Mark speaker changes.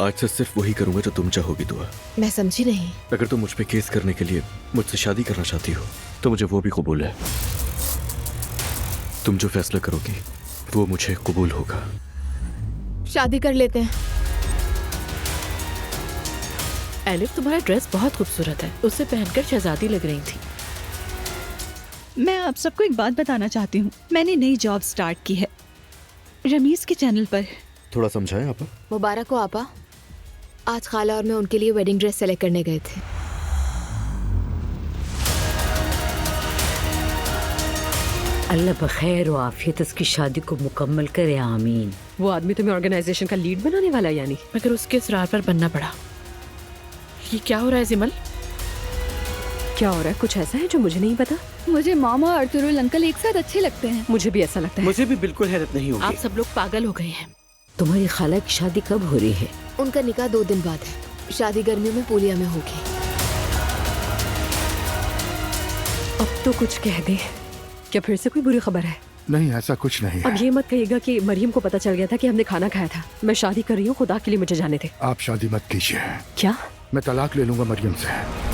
Speaker 1: आज से सिर्फ वही करूंगा जो तुम चाहोगी दुआ।
Speaker 2: मैं समझी नहीं।
Speaker 1: अगर तुम मुझ पे केस करने के लिए मुझसे शादी करना चाहती हो तो मुझे वो भी कबूल है। तुम जो फैसला करोगी वो मुझे कबूल होगा।
Speaker 2: शादी कर लेते हैं।
Speaker 3: एलिफ, तुम्हारा ड्रेस बहुत खूबसूरत है, उसे पहनकर शहजादी लग रही थी।
Speaker 4: मैं आप सबको एक बात बताना चाहती हूँ। मैंने नई जॉब स्टार्ट की है रमीज के चैनल पर।
Speaker 1: थोड़ा समझाएं आपा।
Speaker 2: मुबारक हो आपा। आज खाला और मैं उनके लिए वेडिंग ड्रेस सेलेक्ट करने गए थे।
Speaker 5: अल्लाह बखैर व आफियत इसकी शादी को मुकम्मल करे, आमीन।
Speaker 3: वो आदमी तुम्हें ऑर्गेनाइजेशन का लीड बनाने वाला है यानी? मगर उसके इसरार पर बनना पड़ा। ये क्या हो रहा है जिमल? क्या हो रहा है? कुछ ऐसा है जो मुझे नहीं पता?
Speaker 6: मुझे मामा और तुरुल अंकल एक साथ अच्छे लगते हैं।
Speaker 3: मुझे भी ऐसा लगता है।
Speaker 7: मुझे भी बिल्कुल हैरत नहीं होगी।
Speaker 3: आप सब लोग पागल हो गए हैं।
Speaker 5: तुम्हारी खाला की शादी कब हो रही है?
Speaker 2: उनका निकाह 2 दिन बाद है। शादी गर्मियों में पूलिया में होगी।
Speaker 3: अब तो कुछ कह दे। क्या फिर से कोई बुरी खबर है?
Speaker 8: नहीं, ऐसा कुछ नहीं है।
Speaker 3: अब ये मत कहिएगा कि मरियम को पता चल गया था कि हमने खाना खाया था। मैं शादी कर रही हूँ, खुदा के लिए मुझे जाने दे।
Speaker 8: आप शादी मत कीजिए।
Speaker 3: क्या?
Speaker 8: मैं तलाक ले लूंगा मरियम से।